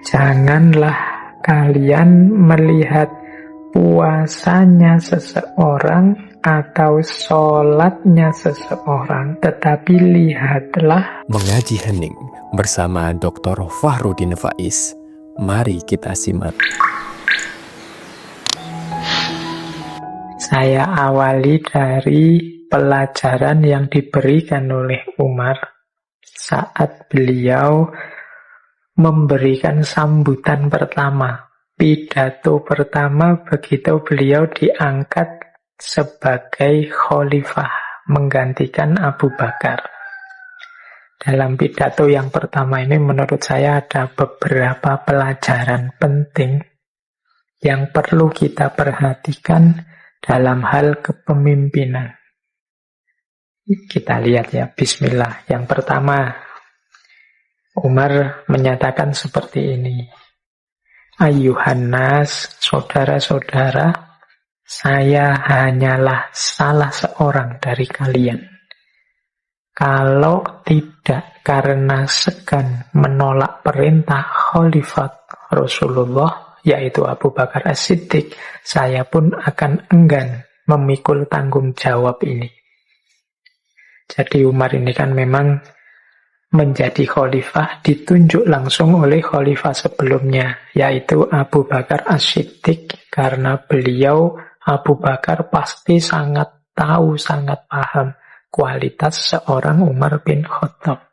Janganlah kalian melihat puasanya seseorang atau sholatnya seseorang, tetapi lihatlah. Mengaji Hening bersama Dr. Fahrudin Faiz. Mari kita simak. Saya awali dari pelajaran yang diberikan oleh Umar saat beliau memberikan sambutan pertama, pidato pertama begitu beliau diangkat sebagai khalifah, menggantikan Abu Bakar. Dalam pidato yang pertama ini menurut saya ada beberapa pelajaran penting yang perlu kita perhatikan dalam hal kepemimpinan. Kita lihat ya, bismillah. Yang pertama, Umar menyatakan seperti ini. Ayyuhan nas, saudara-saudara, saya hanyalah salah seorang dari kalian. Kalau tidak karena segan menolak perintah Khalifat Rasulullah, yaitu Abu Bakar As-Siddiq, saya pun akan enggan memikul tanggung jawab ini. Jadi Umar ini kan memang menjadi khalifah ditunjuk langsung oleh khalifah sebelumnya, yaitu Abu Bakar As-Siddiq, karena beliau Abu Bakar pasti sangat tahu, sangat paham kualitas seorang Umar bin Khattab.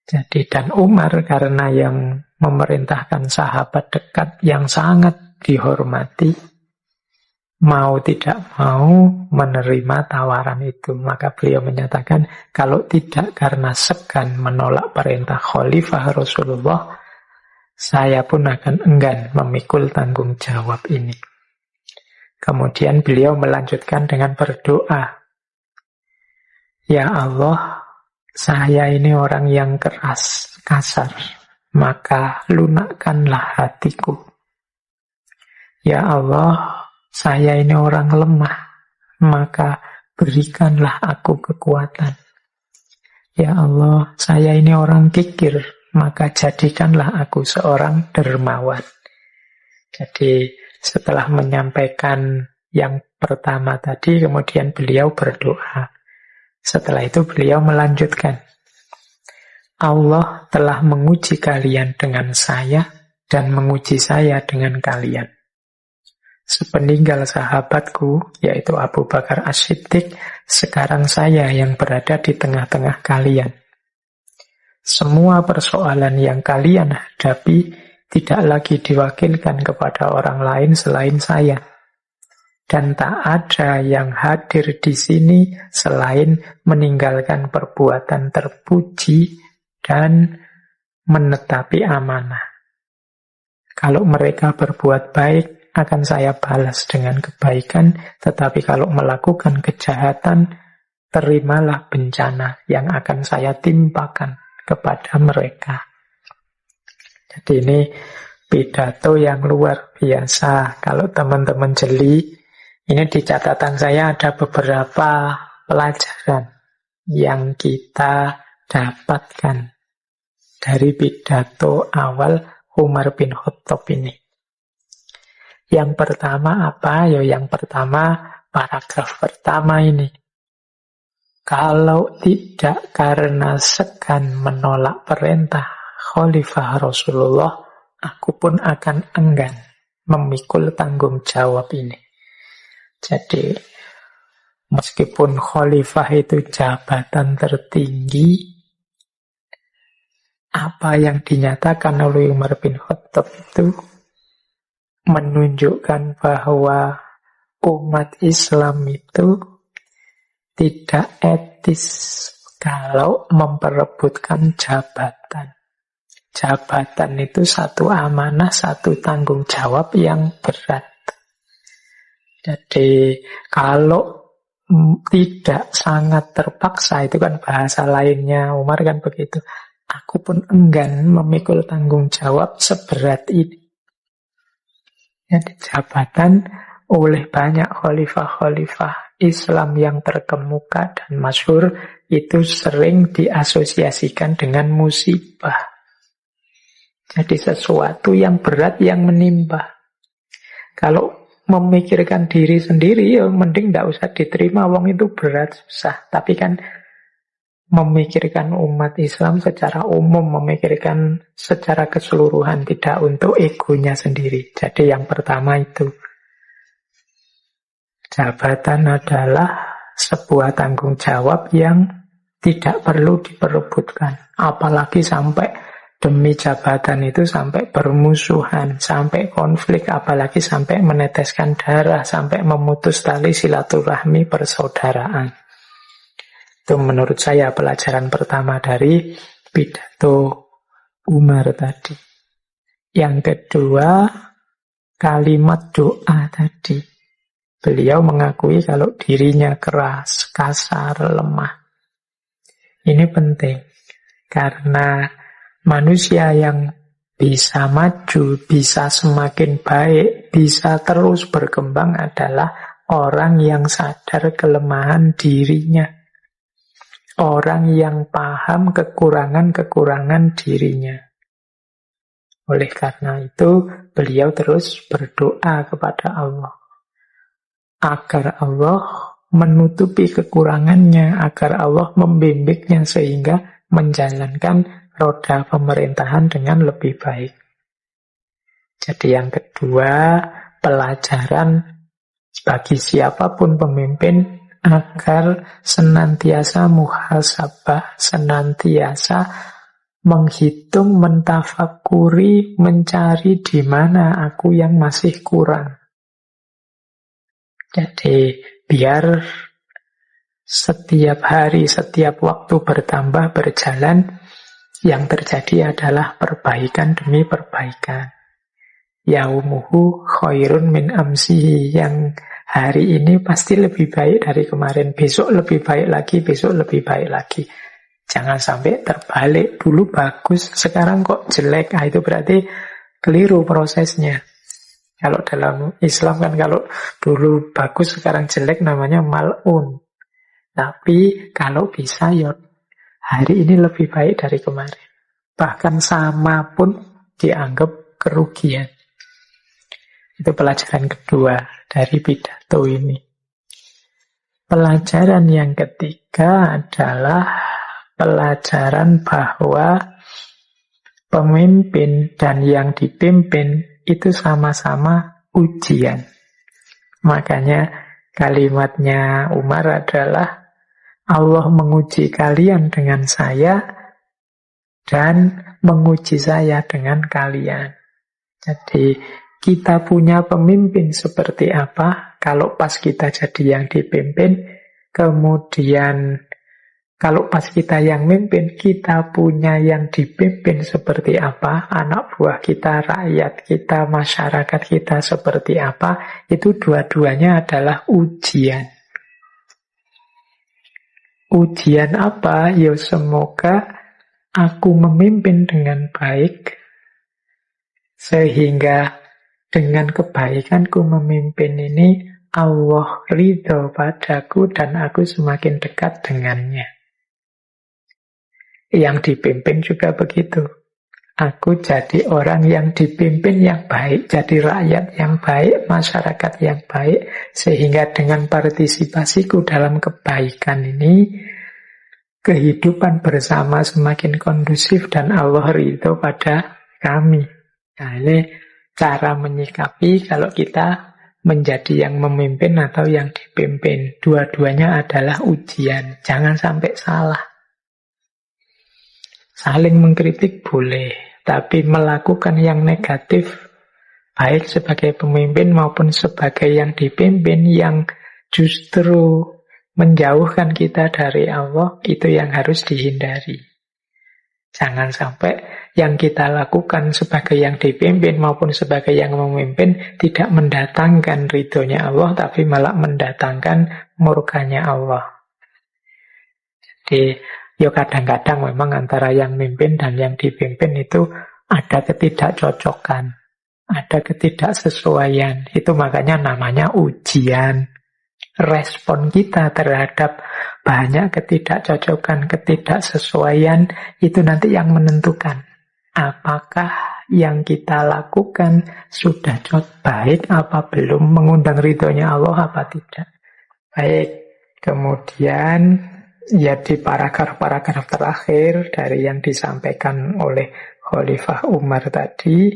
Jadi dan Umar karena yang memerintahkan sahabat dekat yang sangat dihormati, mau tidak mau menerima tawaran itu. Maka beliau menyatakan, kalau tidak karena segan menolak perintah Khalifah Rasulullah, saya pun akan enggan memikul tanggung jawab ini. Kemudian beliau melanjutkan dengan berdoa, ya Allah, saya ini orang yang keras, kasar, maka lunakkanlah hatiku. Ya Allah, saya ini orang lemah, maka berikanlah aku kekuatan. Ya Allah, saya ini orang kikir, maka jadikanlah aku seorang dermawan. Jadi setelah menyampaikan yang pertama tadi, kemudian beliau berdoa. Setelah itu beliau melanjutkan, Allah telah menguji kalian dengan saya dan menguji saya dengan kalian. Sepeninggal sahabatku, yaitu Abu Bakar As-Siddiq, sekarang saya yang berada di tengah-tengah kalian. Semua persoalan yang kalian hadapi tidak lagi diwakilkan kepada orang lain selain saya. Dan tak ada yang hadir di sini selain meninggalkan perbuatan terpuji dan menetapi amanah. Kalau mereka berbuat baik, akan saya balas dengan kebaikan, tetapi kalau melakukan kejahatan, terimalah bencana yang akan saya timpakan kepada mereka. Jadi ini pidato yang luar biasa. Kalau teman-teman jeli, ini di catatan saya ada beberapa pelajaran yang kita dapatkan dari pidato awal Umar bin Khattab ini. Yang pertama apa? Yang pertama, paragraf pertama ini. Kalau tidak karena segan menolak perintah Khalifah Rasulullah, aku pun akan enggan memikul tanggung jawab ini. Jadi, meskipun khalifah itu jabatan tertinggi, apa yang dinyatakan oleh Umar bin Khattab itu menunjukkan bahwa umat Islam itu tidak etis kalau memperebutkan jabatan. Jabatan itu satu amanah, satu tanggung jawab yang berat. Jadi kalau tidak sangat terpaksa, itu kan bahasa lainnya Umar kan begitu, aku pun enggan memikul tanggung jawab seberat ini. Jadi jabatan oleh banyak khalifah-khalifah Islam yang terkemuka dan masyhur itu sering diasosiasikan dengan musibah. Jadi sesuatu yang berat yang menimpa. Kalau memikirkan diri sendiri, ya mending tidak usah diterima, wong itu berat, susah. Tapi kan memikirkan umat Islam secara umum, memikirkan secara keseluruhan, tidak untuk egonya sendiri. Jadi yang pertama itu, jabatan adalah sebuah tanggung jawab yang tidak perlu diperebutkan. Apalagi sampai demi jabatan itu sampai bermusuhan, sampai konflik, apalagi sampai meneteskan darah, sampai memutus tali silaturahmi persaudaraan. Itu menurut saya pelajaran pertama dari pidato Umar tadi. Yang kedua, kalimat doa tadi. Beliau mengakui kalau dirinya keras, kasar, lemah. Ini penting, karena manusia yang bisa maju, bisa semakin baik, bisa terus berkembang adalah orang yang sadar kelemahan dirinya. Orang yang paham kekurangan-kekurangan dirinya. Oleh karena itu, beliau terus berdoa kepada Allah. Agar Allah menutupi kekurangannya, agar Allah membimbingnya sehingga menjalankan roda pemerintahan dengan lebih baik. Jadi yang kedua, pelajaran bagi siapapun pemimpin agar senantiasa muhasabah, senantiasa menghitung, mentafakuri, mencari di mana aku yang masih kurang. Jadi biar setiap hari, setiap waktu bertambah, berjalan, yang terjadi adalah perbaikan demi perbaikan. Yaumuhu khairun min amsihi. Yang hari ini pasti lebih baik dari kemarin. Besok lebih baik lagi, besok lebih baik lagi. Jangan sampai terbalik. Dulu bagus, sekarang kok jelek. Nah, itu berarti keliru prosesnya. Kalau dalam Islam kan kalau dulu bagus, sekarang jelek, namanya mal'un. Tapi kalau bisa ya hari ini lebih baik dari kemarin. Bahkan sama pun dianggap kerugian. Itu pelajaran kedua dari pidato ini. Pelajaran yang ketiga adalah pelajaran bahwa pemimpin dan yang dipimpin itu sama-sama ujian. Makanya kalimatnya Umar adalah Allah menguji kalian dengan saya dan menguji saya dengan kalian. Jadi kita punya pemimpin seperti apa, kalau pas kita jadi yang dipimpin, kemudian kalau pas kita yang mimpin, kita punya yang dipimpin seperti apa, anak buah kita, rakyat kita, masyarakat kita seperti apa, itu dua-duanya adalah ujian. Ujian apa? Ya semoga aku memimpin dengan baik, sehingga dengan kebaikanku memimpin ini, Allah ridho padaku dan aku semakin dekat dengannya. Yang dipimpin juga begitu. Aku jadi orang yang dipimpin yang baik, jadi rakyat yang baik, masyarakat yang baik, sehingga dengan partisipasiku dalam kebaikan ini, kehidupan bersama semakin kondusif dan Allah ridho pada kami. Nah, ini cara menyikapi kalau kita menjadi yang memimpin atau yang dipimpin. Dua-duanya adalah ujian. Jangan sampai salah. Saling mengkritik boleh, tapi melakukan yang negatif, baik sebagai pemimpin maupun sebagai yang dipimpin, yang justru menjauhkan kita dari Allah, itu yang harus dihindari. Jangan sampai yang kita lakukan sebagai yang dipimpin maupun sebagai yang memimpin tidak mendatangkan ridhonya Allah, tapi malah mendatangkan murkanya Allah. Jadi, ya kadang-kadang memang antara yang mimpin dan yang dipimpin itu ada ketidakcocokan, ada ketidaksesuaian. Itu makanya namanya ujian. Respon kita terhadap banyak ketidakcocokan, ketidaksesuaian itu nanti yang menentukan apakah yang kita lakukan sudah baik apa belum, mengundang ridhonya Allah apa tidak. Baik, kemudian ya di paragraf-paragraf terakhir dari yang disampaikan oleh Khalifah Umar tadi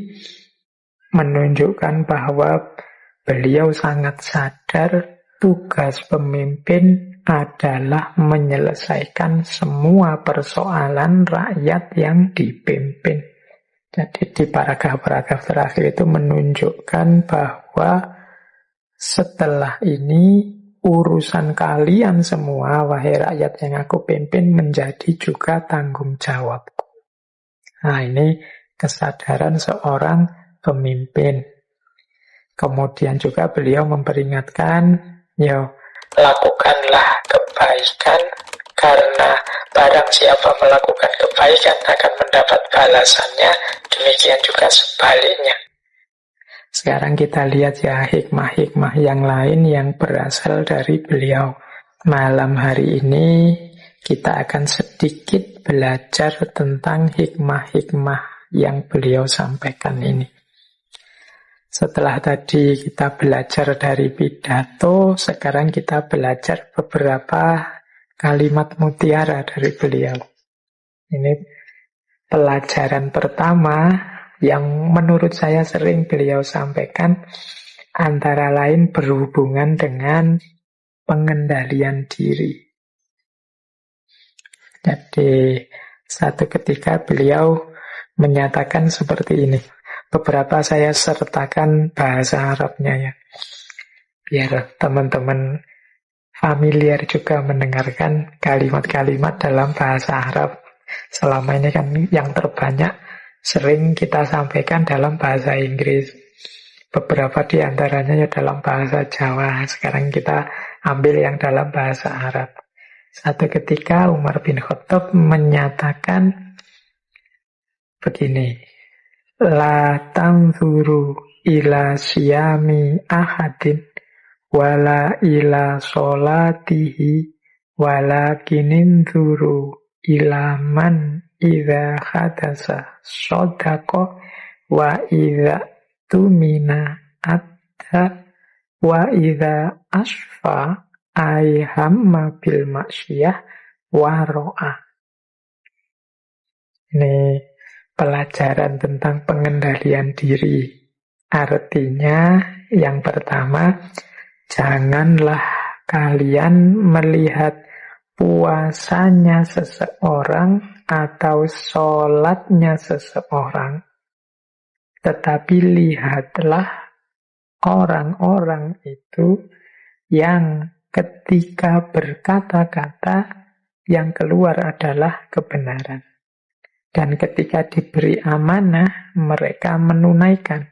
menunjukkan bahwa beliau sangat sadar tugas pemimpin adalah menyelesaikan semua persoalan rakyat yang dipimpin. Jadi di paragraf-paragraf terakhir itu menunjukkan bahwa setelah ini urusan kalian semua, wahai rakyat yang aku pimpin, menjadi juga tanggung jawabku. Nah, ini kesadaran seorang pemimpin. Kemudian juga beliau memperingatkan, lakukanlah kebaikan, karena barang siapa melakukan kebaikan akan mendapat balasannya, demikian juga sebaliknya. Sekarang kita lihat ya hikmah-hikmah yang lain yang berasal dari beliau. Malam hari ini kita akan sedikit belajar tentang hikmah-hikmah yang beliau sampaikan ini. Setelah tadi kita belajar dari pidato, sekarang kita belajar beberapa kalimat mutiara dari beliau. Ini pelajaran pertama yang menurut saya sering beliau sampaikan, antara lain berhubungan dengan pengendalian diri. Jadi satu ketika beliau menyatakan seperti ini. Beberapa saya sertakan bahasa Arabnya ya, biar teman-teman familiar juga mendengarkan kalimat-kalimat dalam bahasa Arab. Selama ini kan yang terbanyak sering kita sampaikan dalam bahasa Inggris. Beberapa di antaranya ya dalam bahasa Jawa. Sekarang kita ambil yang dalam bahasa Arab. Satu ketika Umar bin Khattab menyatakan begini, la tanzuru ila siyami ahadin wala ila solatihi walakinin zuru ila man idza hadasa sodako wa idza tumina atta wa idza asfa aihamma bil maksiyah waro'a. Ini pelajaran tentang pengendalian diri. Artinya yang pertama, janganlah kalian melihat puasanya seseorang atau sholatnya seseorang, tetapi lihatlah orang-orang itu yang ketika berkata-kata yang keluar adalah kebenaran. Dan ketika diberi amanah, mereka menunaikan.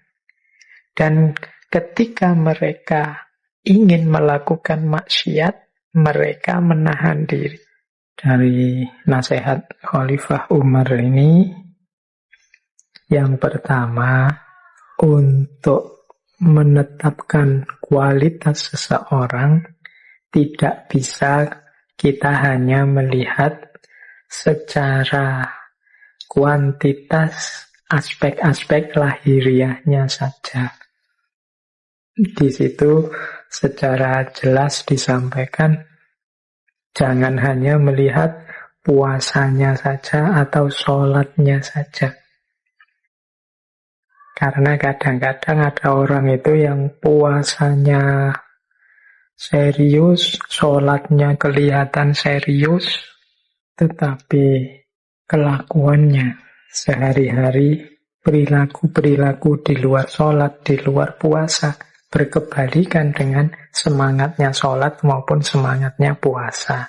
Dan ketika mereka ingin melakukan maksiat, mereka menahan diri. Dari nasihat Khalifah Umar ini, yang pertama, untuk menetapkan kualitas seseorang, tidak bisa kita hanya melihat secara kuantitas aspek-aspek lahiriahnya saja. Di situ secara jelas disampaikan, jangan hanya melihat puasanya saja atau sholatnya saja. Karena kadang-kadang ada orang itu yang puasanya serius, sholatnya kelihatan serius, tetapi kelakuannya sehari-hari, perilaku-perilaku di luar sholat, di luar puasa, berkebalikan dengan semangatnya sholat maupun semangatnya puasa.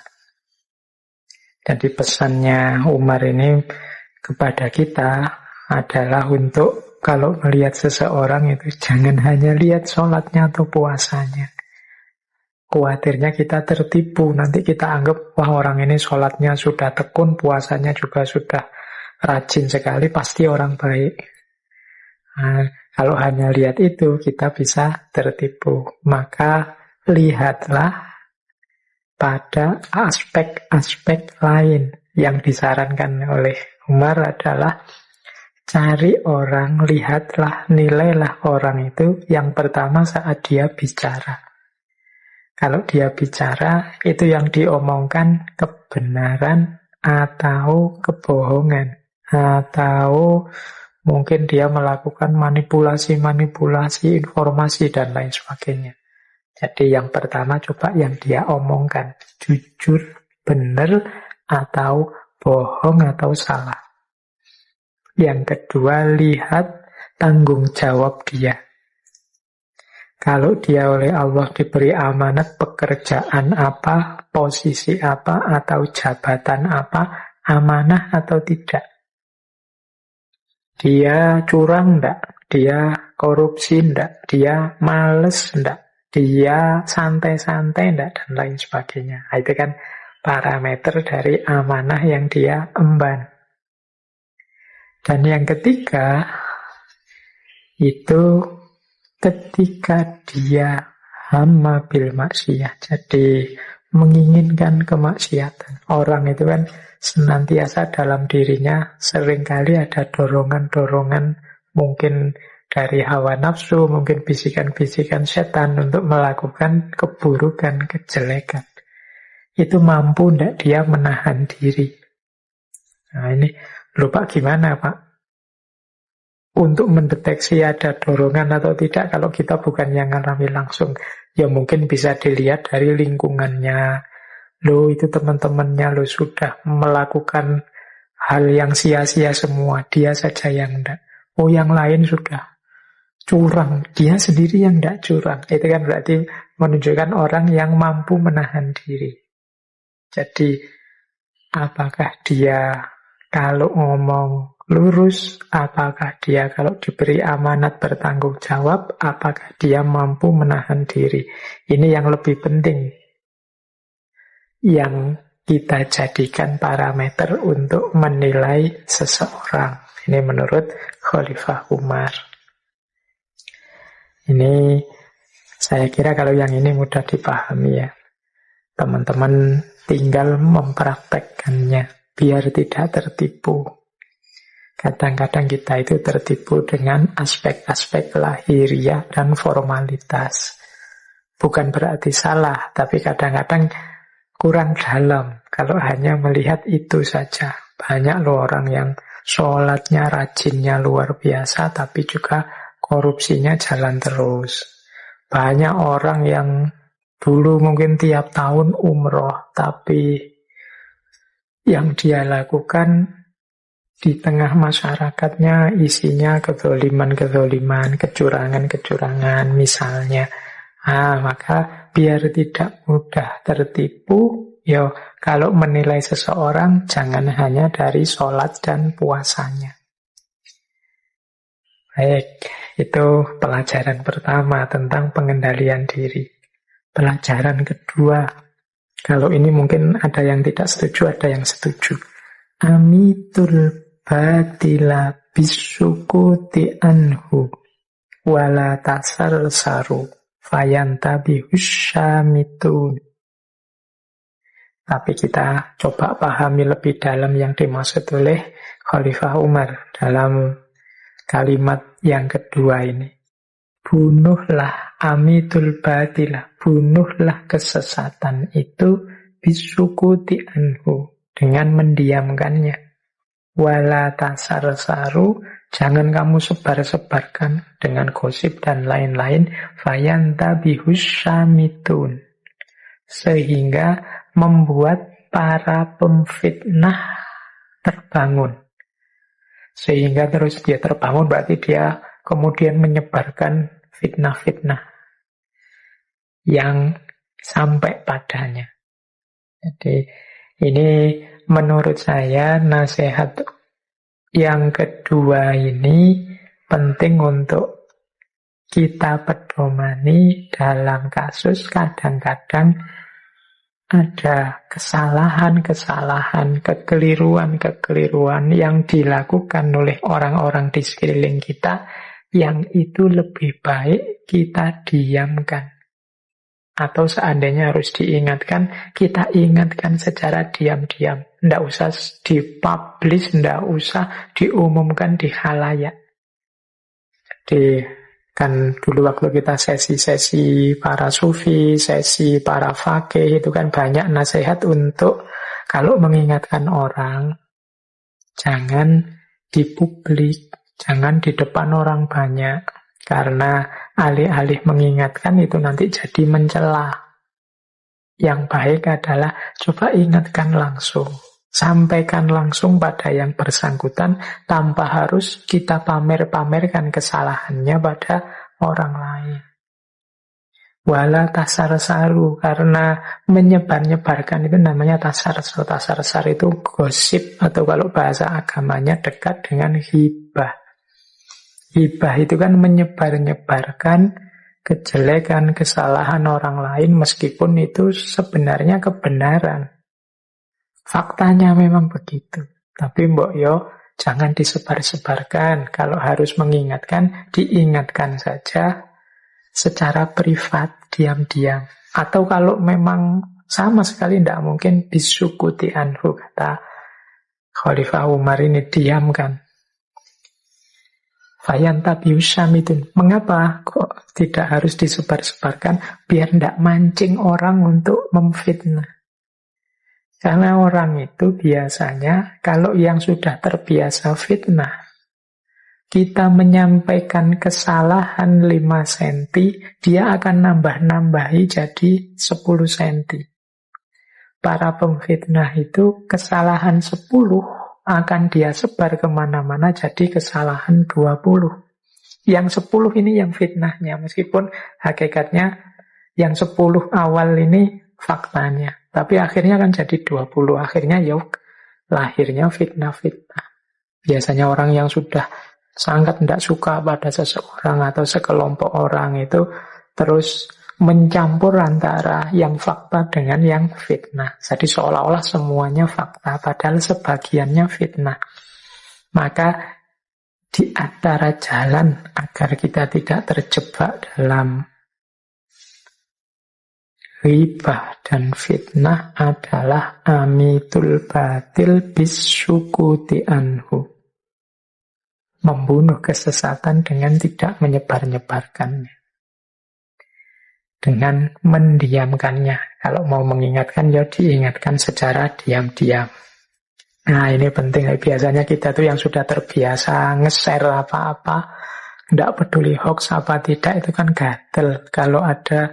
Jadi pesannya Umar ini kepada kita adalah untuk kalau melihat seseorang itu jangan hanya lihat sholatnya atau puasanya. Khawatirnya kita tertipu, nanti kita anggap, wah orang ini sholatnya sudah tekun, puasanya juga sudah rajin sekali, pasti orang baik. Nah, kalau hanya lihat itu, kita bisa tertipu. Maka lihatlah pada aspek-aspek lain. Yang disarankan oleh Umar adalah Cari orang, lihatlah, nilailah orang itu yang pertama saat dia bicara. Kalau dia bicara, itu yang diomongkan kebenaran atau kebohongan. Atau mungkin dia melakukan manipulasi-manipulasi informasi dan lain sebagainya. Jadi yang pertama coba yang dia omongkan. Jujur, benar, atau bohong atau salah. Yang kedua, lihat tanggung jawab dia. Kalau dia oleh Allah diberi amanat pekerjaan apa, posisi apa, atau jabatan apa, amanah atau tidak. Dia curang enggak? Dia korupsi enggak? Dia males enggak? Dia santai-santai enggak? Dan lain sebagainya. Nah, itu kan parameter dari amanah yang dia emban. Dan yang ketiga, itu ketika dia hamma bil maksiyah, jadi menginginkan kemaksiatan. Orang itu kan senantiasa dalam dirinya seringkali ada dorongan-dorongan, mungkin dari hawa nafsu, mungkin bisikan-bisikan setan untuk melakukan keburukan, kejelekan. Itu mampu tidak dia menahan diri. Nah ini, lupa gimana Pak? Untuk mendeteksi ada dorongan atau tidak, kalau kita bukan yang ngalami langsung, ya mungkin bisa dilihat dari lingkungannya. Loh, itu teman-temannya loh sudah melakukan hal yang sia-sia semua, dia saja yang enggak. Oh, yang lain sudah curang, dia sendiri yang enggak curang. Itu kan berarti menunjukkan orang yang mampu menahan diri. Jadi, apakah dia kalau ngomong lurus, apakah dia kalau diberi amanat bertanggung jawab, apakah dia mampu menahan diri. Ini yang lebih penting, yang kita jadikan parameter untuk menilai seseorang. Ini menurut Khalifah Umar. Ini saya kira kalau yang ini mudah dipahami ya. Teman-teman tinggal mempraktekkannya biar tidak tertipu. Kadang-kadang kita itu tertipu dengan aspek-aspek lahiriah dan formalitas. Bukan berarti salah, tapi kadang-kadang kurang dalam kalau hanya melihat itu saja. Banyak loh orang yang sholatnya, rajinnya luar biasa, tapi juga korupsinya jalan terus. Banyak orang yang dulu mungkin tiap tahun umroh, tapi yang dia lakukan di tengah masyarakatnya isinya kezoliman-kezoliman, kecurangan-kecurangan misalnya. Maka biar tidak mudah tertipu, ya kalau menilai seseorang jangan hanya dari sholat dan puasanya. Baik, itu pelajaran pertama tentang pengendalian diri. Pelajaran kedua, kalau ini mungkin ada yang tidak setuju, ada yang setuju. Amitul batila bisukuti anhu wala tasarsaru fayantabihus syamitun. Tapi kita coba pahami lebih dalam yang dimaksud oleh Khalifah Umar dalam kalimat yang kedua ini. Bunuhlah amitul batilah, bunuhlah kesesatan itu bisukuti anhu, dengan mendiamkannya. Wala tasarsaru, jangan kamu sebar-sebarkan dengan gosip dan lain-lain. Fayantabihus syamitun, sehingga membuat para pemfitnah terbangun. Sehingga terus dia terbangun, berarti dia kemudian menyebarkan fitnah-fitnah yang sampai padanya. Jadi ini menurut saya nasihat yang kedua ini penting untuk kita pedomani dalam kasus kadang-kadang ada kesalahan-kesalahan, kekeliruan-kekeliruan yang dilakukan oleh orang-orang di sekeliling kita, yang itu lebih baik kita diamkan. Atau seandainya harus diingatkan, kita ingatkan secara diam-diam. Tidak usah dipublish, tidak usah diumumkan di khalayak. Jadi kan dulu waktu kita sesi-sesi para sufi, sesi para fakih, itu kan banyak nasihat untuk kalau mengingatkan orang, jangan di publik, jangan di depan orang banyak. Karena alih-alih mengingatkan itu nanti jadi mencela. Yang baik adalah coba ingatkan langsung. Sampaikan langsung pada yang bersangkutan tanpa harus kita pamer-pamerkan kesalahannya pada orang lain. Wala tasar-saru, karena menyebar-nyebarkan itu namanya tasar-sar. Tasar-sar itu gosip atau kalau bahasa agamanya dekat dengan hibah. Hibah itu kan menyebar-nyebarkan kejelekan, kesalahan orang lain meskipun itu sebenarnya kebenaran. Faktanya memang begitu. Tapi mbok yo jangan disebar-sebarkan. Kalau harus mengingatkan, diingatkan saja secara privat, diam-diam. Atau kalau memang sama sekali tidak mungkin, bisukuti anhu, kata Khalifah Umar ini, diamkan. Fayantabiusamidun. Mengapa kok tidak harus disebar-sebarkan? Biar tidak mancing orang untuk memfitnah. Karena orang itu biasanya kalau yang sudah terbiasa fitnah, kita menyampaikan kesalahan 5 cm, dia akan nambah-nambahi jadi 10 cm. Para pemfitnah itu kesalahan 10 akan dia sebar kemana-mana jadi kesalahan 20. Yang 10 ini yang fitnahnya, meskipun hakikatnya yang 10 awal ini faktanya. Tapi akhirnya kan jadi 20. Akhirnya lahirnya fitnah-fitnah. Biasanya orang yang sudah sangat tidak suka pada seseorang atau sekelompok orang itu terus mencampur antara yang fakta dengan yang fitnah. Jadi seolah-olah semuanya fakta, padahal sebagiannya fitnah. Maka di antara jalan agar kita tidak terjebak dalam ghibah dan fitnah adalah amitul batil bisukuti anhu. Membunuh kesesatan dengan tidak menyebar-nyebarkannya. Dengan mendiamkannya. Kalau mau mengingatkan, ya diingatkan secara diam-diam. Nah ini penting. Biasanya kita tuh yang sudah terbiasa nge-share apa-apa, tidak peduli hoax apa tidak, itu kan gatel. Kalau ada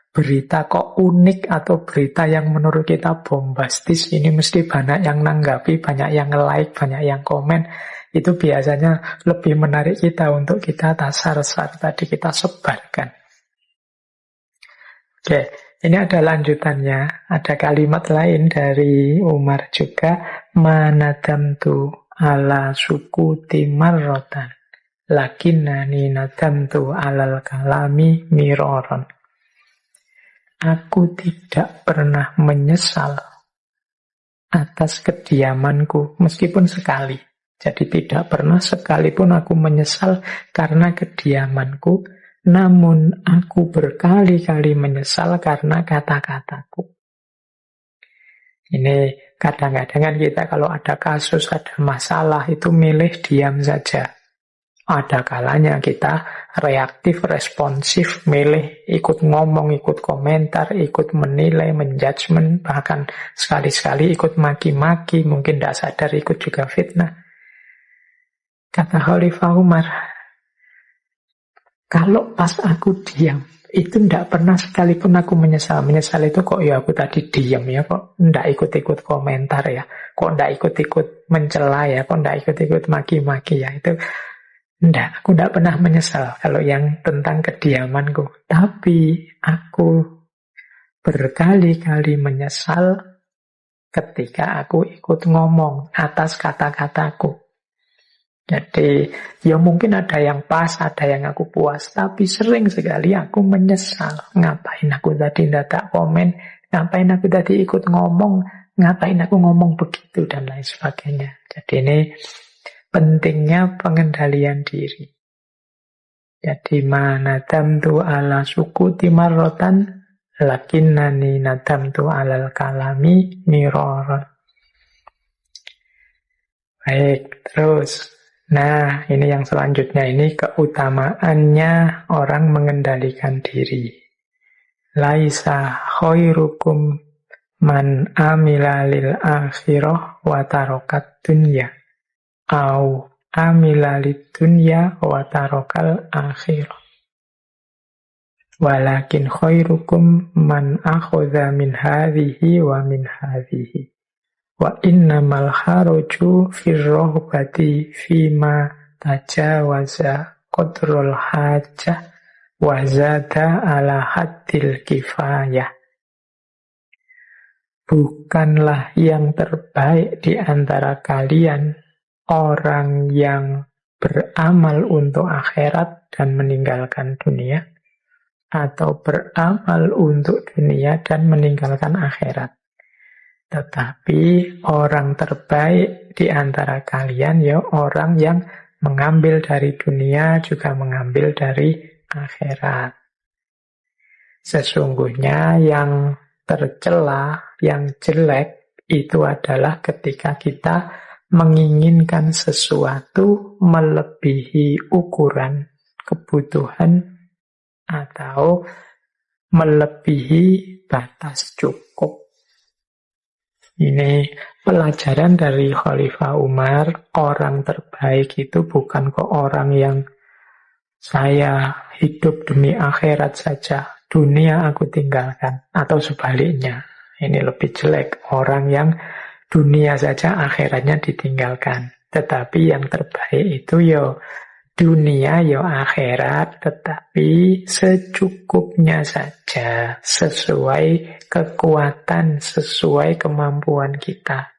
berita kok unik atau berita yang menurut kita bombastis, ini mesti banyak yang nanggapi, banyak yang like, banyak yang komen. Itu biasanya lebih menarik kita untuk kita tasar-sar tadi, kita sebarkan. Oke, ini ada lanjutannya. Ada kalimat lain dari Umar juga. Manadamtu ala sukuti marrotan, lakinnani nadamtu alal kalami miroron. Aku tidak pernah menyesal atas kediamanku, meskipun sekali. Jadi tidak pernah sekalipun aku menyesal karena kediamanku, namun aku berkali-kali menyesal karena kata-kataku. Ini kadang-kadang kan kita kalau ada kasus, ada masalah, itu milih diam saja. Ada kalanya kita reaktif, responsif, milih ikut ngomong, ikut komentar, ikut menilai, menjudgment, bahkan sekali-sekali ikut maki-maki, mungkin tidak sadar ikut juga fitnah. Kata Khalifah Umar, kalau pas aku diam, itu tidak pernah sekalipun aku menyesal. Menyesal itu kok ya aku tadi diam ya, kok tidak ikut-ikut komentar ya, kok tidak ikut-ikut mencela ya, kok tidak ikut-ikut maki-maki ya, itu tidak, aku tidak pernah menyesal kalau yang tentang kediamanku. Tapi aku berkali-kali menyesal ketika aku ikut ngomong atas kata-kataku. Jadi, ya mungkin ada yang pas, ada yang aku puas. Tapi sering sekali aku menyesal. Ngapain aku tadi tidak komen, ngapain aku tadi ikut ngomong, ngapain aku ngomong begitu, dan lain sebagainya. Jadi ini pentingnya pengendalian diri. Jadi manadamtu ala sukuti marrotan, Lakinnani nadamtu alal kalami miroron. Baik, terus. Nah, ini yang selanjutnya, ini keutamaannya orang mengendalikan diri. Laisa khairukum man amila lil akhirah wa tarokat dunya. Au amila lid dunya wa tarokal akhirah. Walakin khairukum man akhudha min hadhihi wa min hadhihi. Wa innamal haraju firrohbati fima tajawaza qadrul hajah wa zada ala haddil kifayah. Bukanlah yang terbaik di antara kalian orang yang beramal untuk akhirat dan meninggalkan dunia, atau beramal untuk dunia dan meninggalkan akhirat. Tetapi orang terbaik di antara kalian ya orang yang mengambil dari dunia juga mengambil dari akhirat. Sesungguhnya yang tercela, yang jelek itu adalah ketika kita menginginkan sesuatu melebihi ukuran kebutuhan atau melebihi batas cukup. Ini pelajaran dari Khalifah Umar. Orang terbaik itu bukan kok orang yang saya hidup demi akhirat saja, dunia aku tinggalkan, atau sebaliknya. Ini lebih jelek, orang yang dunia saja akhiratnya ditinggalkan. Tetapi yang terbaik itu ya dunia ya akhirat, tetapi secukupnya saja, sesuai kekuatan, sesuai kemampuan kita.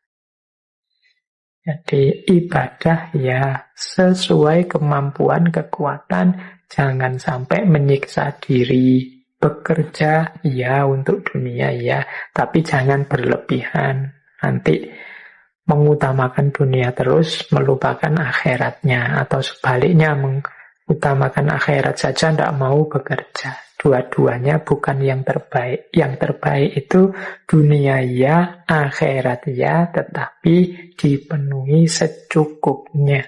Jadi ibadah ya sesuai kemampuan, kekuatan, jangan sampai menyiksa diri. Bekerja ya untuk dunia ya, tapi jangan berlebihan. Nanti mengutamakan dunia terus, melupakan akhiratnya. Atau sebaliknya, mengutamakan akhirat saja, tidak mau bekerja. Dua-duanya bukan yang terbaik. Yang terbaik itu dunia ya, akhirat ya, tetapi dipenuhi secukupnya.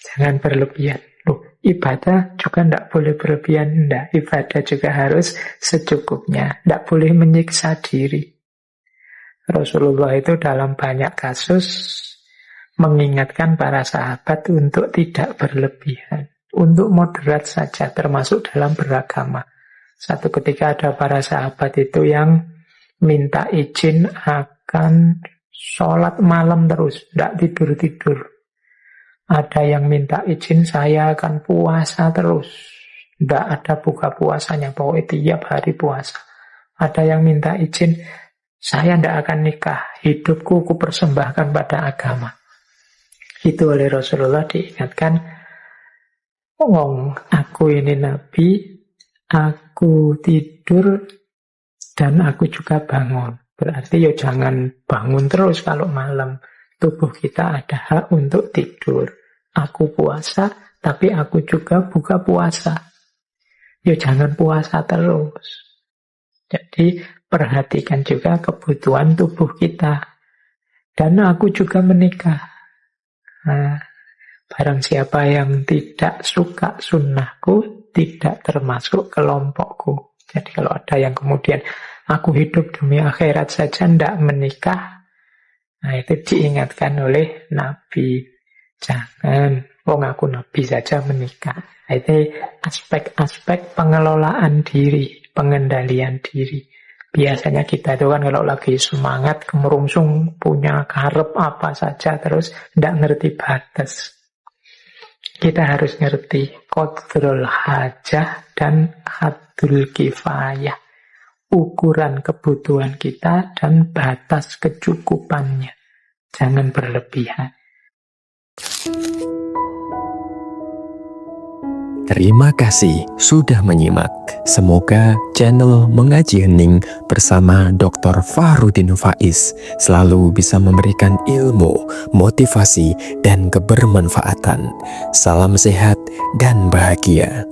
Jangan berlebihan. Loh, ibadah juga tidak boleh berlebihan. Tidak, ibadah juga harus secukupnya. Tidak boleh menyiksa diri. Rasulullah itu dalam banyak kasus mengingatkan para sahabat untuk tidak berlebihan, untuk moderat saja, termasuk dalam beragama. Satu ketika ada para sahabat itu yang minta izin akan sholat malam terus, tidak tidur-tidur. Ada yang minta izin saya akan puasa terus, tidak ada buka puasanya, pokoknya tiap hari puasa. Ada yang minta izin, saya tidak akan nikah, hidupku kupersembahkan pada agama. Itu oleh Rasulullah diingatkan, aku ini nabi, aku tidur dan aku juga bangun. Berarti ya jangan bangun terus kalau malam. Tubuh kita ada hak untuk tidur. Aku puasa, tapi aku juga buka puasa. Ya jangan puasa terus. Jadi perhatikan juga kebutuhan tubuh kita. Dan aku juga menikah. Nah, barang siapa yang tidak suka sunnahku, tidak termasuk kelompokku. Jadi kalau ada yang kemudian, aku hidup demi akhirat saja, tidak menikah. Nah itu diingatkan oleh Nabi. Jangan, aku Nabi saja menikah. Nah, itu aspek-aspek pengelolaan diri, pengendalian diri. Biasanya kita itu kan kalau lagi semangat, kemerungsung, punya karep apa saja, terus tidak ngerti batas. Kita harus ngerti qadrul hajah dan haddul kifayah. Ukuran kebutuhan kita dan batas kecukupannya. Jangan berlebihan. Terima kasih sudah menyimak. Semoga channel Mengaji Hening bersama Dr. Fahrudin Faiz selalu bisa memberikan ilmu, motivasi, dan kebermanfaatan. Salam sehat dan bahagia.